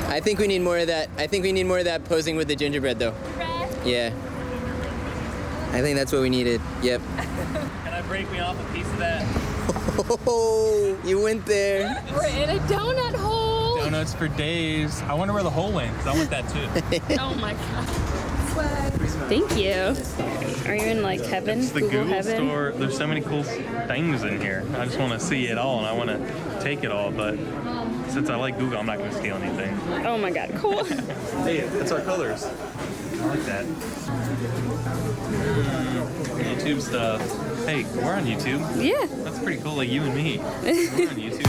I think we need more of that. I think we need more of that posing with the gingerbread, though. Yeah. I think that's what we needed. Yep. Can I break me off a piece of that? Oh, you went there. We're in a donut hole. Donuts for days. I wonder where the hole went, because I want that too. Oh my god. Thank you. Are you in like heaven? It's the Google heaven? store. There's so many cool things in here. I just want to see it all, and I want to take it all, but since I like Google, I'm not going to steal anything. Oh my god, cool. Hey, that's our colors. I like that. YouTube stuff. Hey, we're on YouTube. Yeah. That's pretty cool, like you and me. We're on YouTube.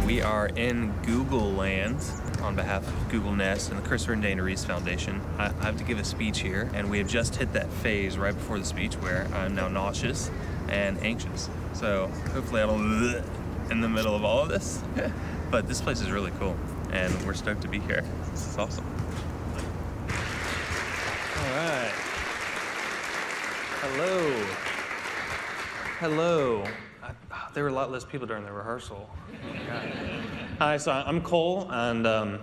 We are in Google land on behalf of Google Nest and the Christopher and Dana Reeve Foundation. I have to give a speech here, and we have just hit that phase right before the speech where I'm now nauseous and anxious. So hopefully I don't in the middle of all of this. But this place is really cool, and we're stoked to be here. This is awesome. All right. Hello. Hello. There were a lot less people during the rehearsal. Hi, so I'm Cole, and I'd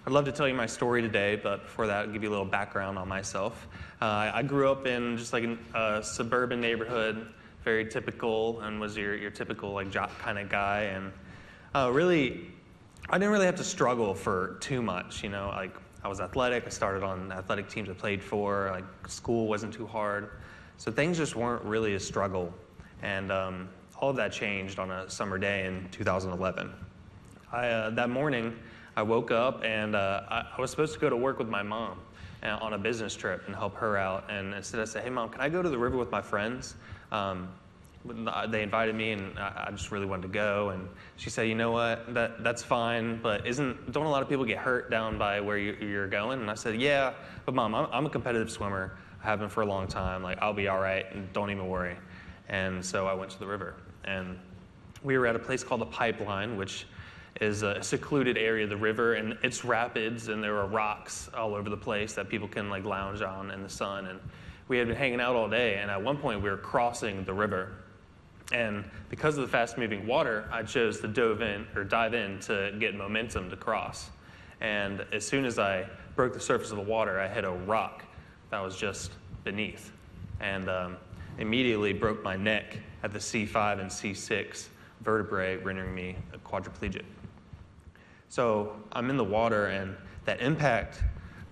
love to tell you my story today, but before that, I'll give you a little background on myself. I grew up in just like a suburban neighborhood, very typical, and was your typical like jock kind of guy, and really, I didn't really have to struggle for too much, you know, like I was athletic, I started on athletic teams I played for, like school wasn't too hard, so things just weren't really a struggle, and all of that changed on a summer day in 2011. That morning, I woke up and I was supposed to go to work with my mom on a business trip and help her out. And instead I said, hey mom, can I go to the river with my friends? They invited me and I just really wanted to go. And she said, you know what, that's fine, but don't a lot of people get hurt down by where you're going? And I said, yeah, but mom, I'm a competitive swimmer. I have been for a long time. Like, I'll be all right, and don't even worry. And so I went to the river. And we were at a place called the Pipeline, which is a secluded area of the river, and it's rapids, and there are rocks all over the place that people can like lounge on in the sun. And we had been hanging out all day, and at one point we were crossing the river. And because of the fast-moving water, I chose to dive in to get momentum to cross. And as soon as I broke the surface of the water, I hit a rock that was just beneath, and immediately broke my neck at the C5 and C6 vertebrae, rendering me a quadriplegic. So I'm in the water, and that impact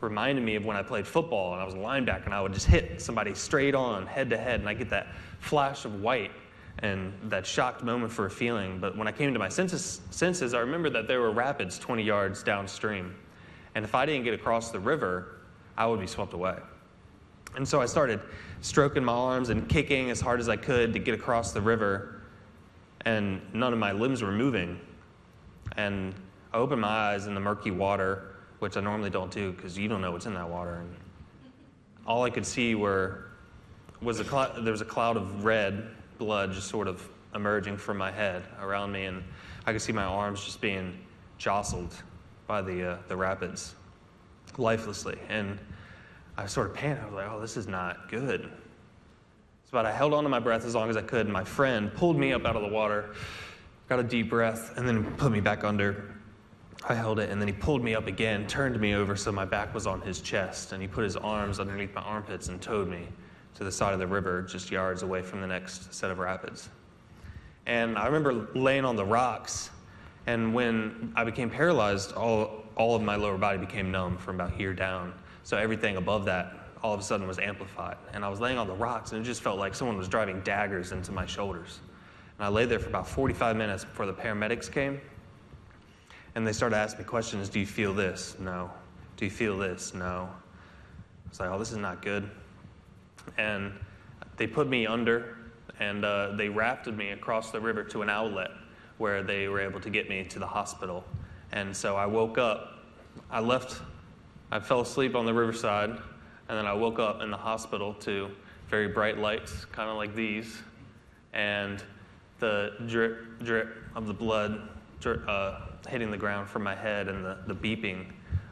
reminded me of when I played football and I was a linebacker, and I would just hit somebody straight on, head to head, and I get that flash of white and that shocked moment for a feeling. But when I came to my senses, I remembered that there were rapids 20 yards downstream, and if I didn't get across the river, I would be swept away. And so I started stroking my arms and kicking as hard as I could to get across the river, and none of my limbs were moving. And I opened my eyes in the murky water, which I normally don't do because you don't know what's in that water. And all I could see was there was a cloud of red blood just sort of emerging from my head around me, and I could see my arms just being jostled by the rapids lifelessly. And I sort of panicked. I was like, oh, this is not good. But I held on to my breath as long as I could, and my friend pulled me up out of the water, got a deep breath, and then put me back under. I held it, and then he pulled me up again, turned me over so my back was on his chest, and he put his arms underneath my armpits and towed me to the side of the river just yards away from the next set of rapids. And I remember laying on the rocks, and when I became paralyzed, all of my lower body became numb from about here down. So everything above that all of a sudden was amplified. And I was laying on the rocks, and it just felt like someone was driving daggers into my shoulders. And I lay there for about 45 minutes before the paramedics came. And they started asking me questions. Do you feel this? No. Do you feel this? No. I was like, oh, this is not good. And they put me under, and they rafted me across the river to an outlet where they were able to get me to the hospital. And so I woke up. I fell asleep on the riverside, and then I woke up in the hospital to very bright lights, kind of like these, and the drip, drip of the blood hitting the ground from my head, and the beeping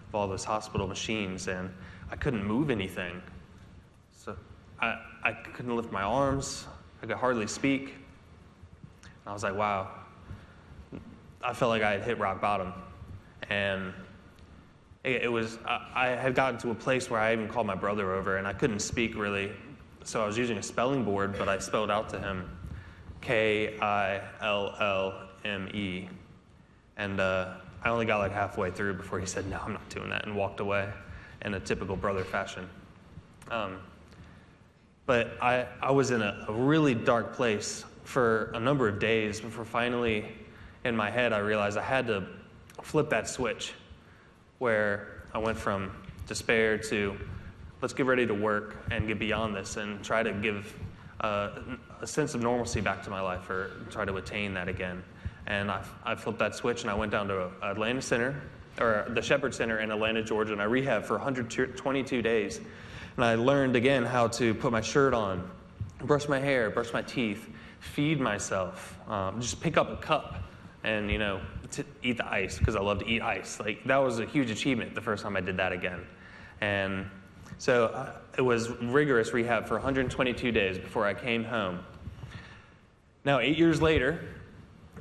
of all those hospital machines, and I couldn't move anything. So I couldn't lift my arms. I could hardly speak. And I was like, wow. I felt like I had hit rock bottom. And I had gotten to a place where I even called my brother over, and I couldn't speak really. So I was using a spelling board, but I spelled out to him K-I-L-L-M-E. And I only got like halfway through before he said, no, I'm not doing that, and walked away in a typical brother fashion. But I was in a really dark place for a number of days before finally, in my head, I realized I had to flip that switch where I went from despair to let's get ready to work and get beyond this and try to give a sense of normalcy back to my life, or try to attain that again. And I flipped that switch and I went down to Atlanta Center, or the Shepherd Center in Atlanta, Georgia, and I rehabbed for 122 days. And I learned again how to put my shirt on, brush my hair, brush my teeth, feed myself, just pick up a cup and, to eat the ice, because I love to eat ice. Like, that was a huge achievement the first time I did that again. And so it was rigorous rehab for 122 days before I came home. Now, 8 years later,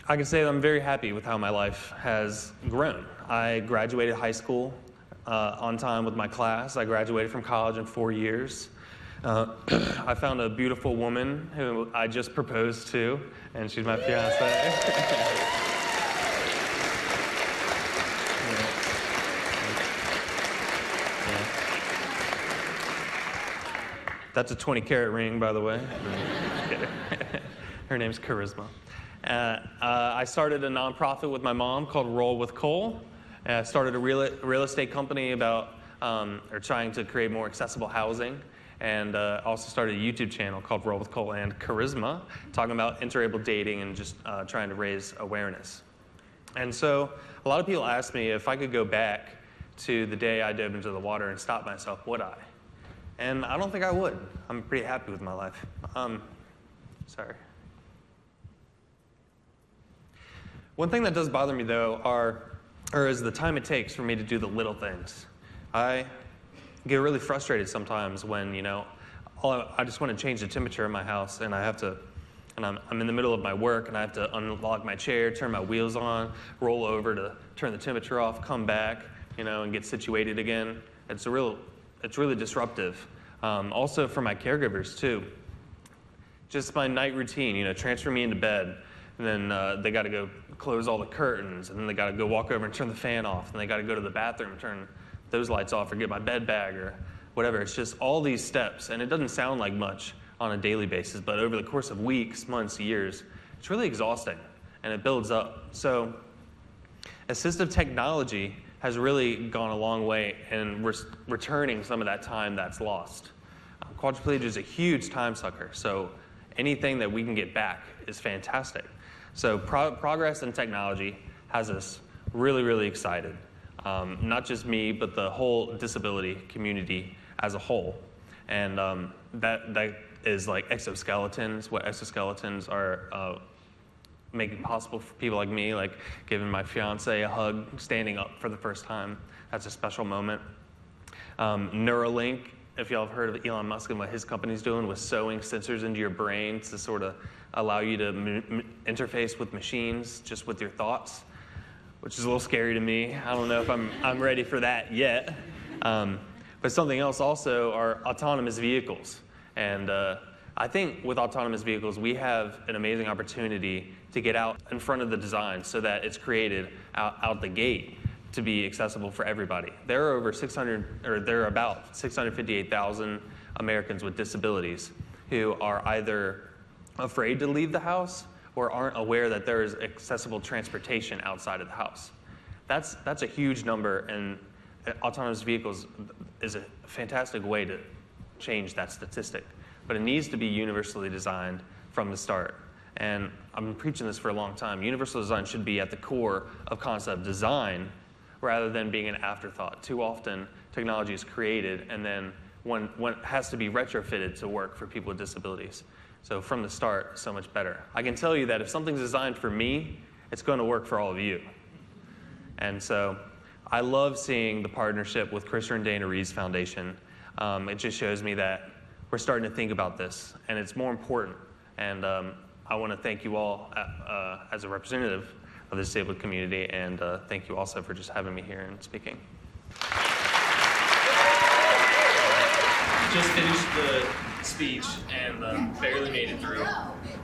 I can say that I'm very happy with how my life has grown. I graduated high school on time with my class. I graduated from college in 4 years. I found a beautiful woman who I just proposed to, and she's my fiance. That's a 20-carat ring, by the way. Her name's Charisma. I started a nonprofit with my mom called Roll with Cole. I started a real estate company trying to create more accessible housing, and also started a YouTube channel called Roll with Cole and Charisma, talking about interabled dating and just trying to raise awareness. And so a lot of people ask me if I could go back to the day I dove into the water and stop myself, would I? And I don't think I would. I'm pretty happy with my life. Sorry. One thing that does bother me, though, is the time it takes for me to do the little things. I get really frustrated sometimes when, I just want to change the temperature in my house, and I'm in the middle of my work, and I have to unlock my chair, turn my wheels on, roll over to turn the temperature off, come back, and get situated again. It's really disruptive. Also for my caregivers, too. Just my night routine, transfer me into bed, and then they got to go close all the curtains, and then they got to go walk over and turn the fan off, and they got to go to the bathroom and turn those lights off, or get my bed bag, or whatever. It's just all these steps, and it doesn't sound like much on a daily basis, but over the course of weeks, months, years, it's really exhausting, and it builds up. So assistive technology has really gone a long way in returning some of that time that's lost. Quadriplegia is a huge time sucker, so anything that we can get back is fantastic. So progress in technology has us really, really excited. Not just me, but the whole disability community as a whole. And that is like exoskeletons, what exoskeletons are making possible for people like me, like giving my fiance a hug, standing up for the first time. That's a special moment. Neuralink, if y'all have heard of Elon Musk and what his company's doing with sewing sensors into your brain to sort of allow you to interface with machines just with your thoughts, which is a little scary to me. I don't know if I'm ready for that yet. But something else also are autonomous vehicles. And I think with autonomous vehicles, we have an amazing opportunity to get out in front of the design so that it's created out the gate to be accessible for everybody. There are about 658,000 Americans with disabilities who are either afraid to leave the house or aren't aware that there is accessible transportation outside of the house. That's a huge number, and autonomous vehicles is a fantastic way to change that statistic. But it needs to be universally designed from the start. And I've been preaching this for a long time. Universal design should be at the core of concept design rather than being an afterthought. Too often, technology is created and then one has to be retrofitted to work for people with disabilities. So from the start, so much better. I can tell you that if something's designed for me, it's going to work for all of you. And so I love seeing the partnership with Christopher and Dana Reeve Foundation. It just shows me that we're starting to think about this, and it's more important. And I want to thank you all as a representative of the disabled community, and thank you also for just having me here and speaking. Just finished the speech and barely made it through.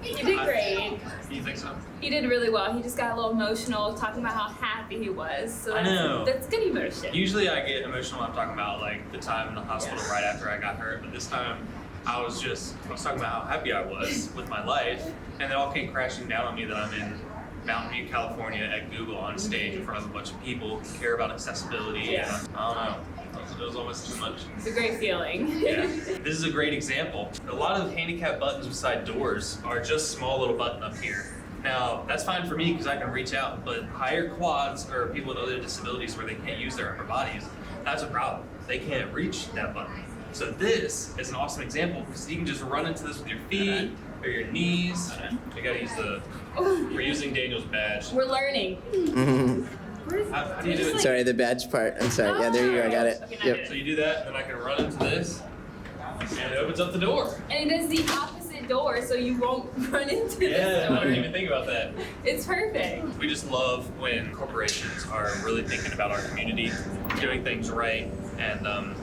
You did great. You think so? He did really well. He just got a little emotional talking about how happy he was. So I know. That's good emotion. Usually I get emotional when I'm talking about like the time in the hospital right after I got hurt, but this time I was talking about how happy I was with my life, and it all came crashing down on me that I'm in Mountain View, California at Google on stage in front of a bunch of people who care about accessibility. Yeah. And I don't know. It was almost too much. It's a great feeling. Yeah. This is a great example. A lot of handicap buttons beside doors are just small little button up here. Now, that's fine for me because I can reach out, but higher quads or people with other disabilities where they can't use their upper bodies, that's a problem. They can't reach that button. So this is an awesome example because you can just run into this with your feet or your knees. You gotta use we're using Daniel's badge. We're learning. How do you do it? Sorry, the badge part. I'm sorry. Yeah, there you go. I got it. Yep. So you do that, then I can run into this, and it opens up the door. And it is the opposite door, so you won't run into this Yeah, door. I didn't even think about that. It's perfect. We just love when corporations are really thinking about our community, doing things right, and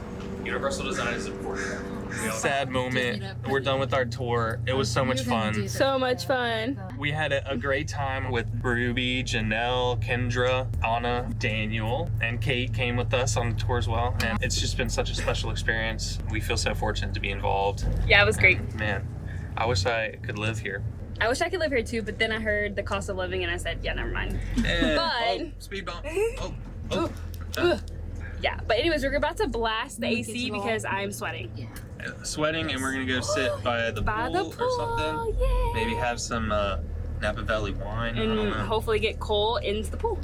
universal design is important. Sad moment. We're done with our tour. It was so much fun. So much fun. We had a great time with Ruby, Janelle, Kendra, Anna, Daniel, and Kate came with us on the tour as well. And it's just been such a special experience. We feel so fortunate to be involved. Yeah, it was great. Man, I wish I could live here. I wish I could live here too, but then I heard the cost of living and I said, yeah, never mind. But speed bump. yeah, but anyways, we're about to blast the AC because I'm sweating. Sweating, and we're gonna go sit by the pool or something. Yay. Maybe have some Napa Valley wine. I don't And know. hopefully get Cole into the pool.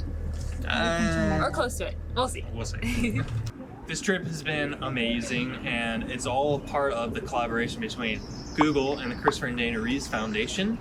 Or close to it. We'll see. We'll see. This trip has been amazing, and it's all part of the collaboration between Google and the Christopher and Dana Reeve Foundation.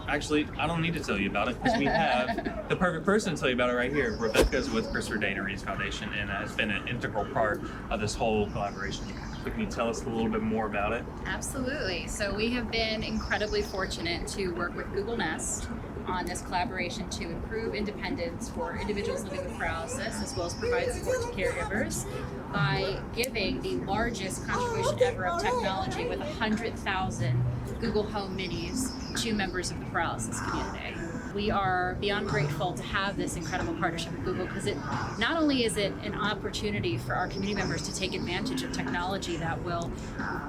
Actually, I don't need to tell you about it because we have the perfect person to tell you about it right here. Rebecca's with Christopher Dana Reeve Foundation and has been an integral part of this whole collaboration. So can you tell us a little bit more about it? Absolutely. So we have been incredibly fortunate to work with Google Nest on this collaboration to improve independence for individuals living with paralysis, as well as provide support to caregivers by giving the largest contribution ever of technology with 100,000 Google Home Minis to members of the paralysis community. We are beyond grateful to have this incredible partnership with Google because it not only is it an opportunity for our community members to take advantage of technology that will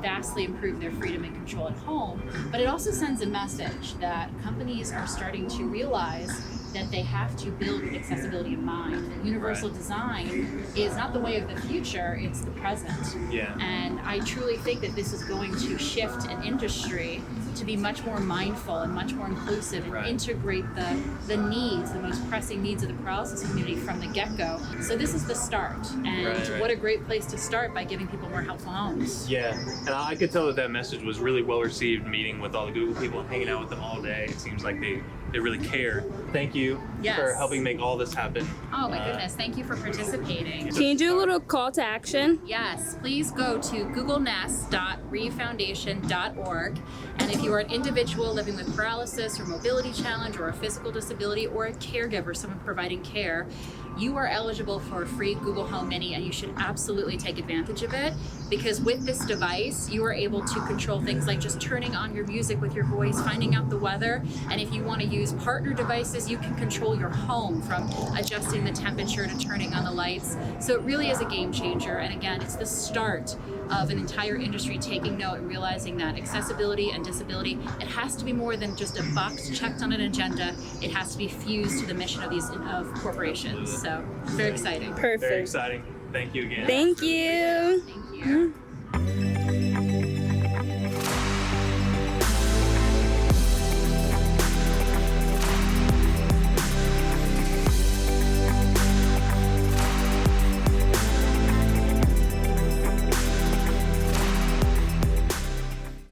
vastly improve their freedom and control at home, but it also sends a message that companies are starting to realize that they have to build with accessibility in mind. That universal design is not the way of the future, it's the present. Yeah. And I truly think that this is going to shift an industry to be much more mindful and much more inclusive and integrate the needs, the most pressing needs of the paralysis community from the get-go. So this is the start. And what a great place to start by giving people more helpful homes. Yeah, and I could tell that message was really well received meeting with all the Google people and hanging out with them all day. It seems like they really care. Thank you for helping make all this happen. Oh my goodness, thank you for participating. Can you do a little call to action? Yes, please go to googlenest.reevefoundation.org, and if you are an individual living with paralysis or mobility challenge or a physical disability or a caregiver, someone providing care, you are eligible for a free Google Home Mini, and you should absolutely take advantage of it, because with this device you are able to control things like just turning on your music with your voice, finding out the weather, and if you want to use partner devices, you can control your home from adjusting the temperature to turning on the lights. So it really is a game changer, and again, it's the start of an entire industry taking note and realizing that accessibility and disability, it has to be more than just a box checked on an agenda. It has to be fused to the mission of these corporations. So very exciting. Perfect. Very exciting. Thank you again. Thank you. Thank you.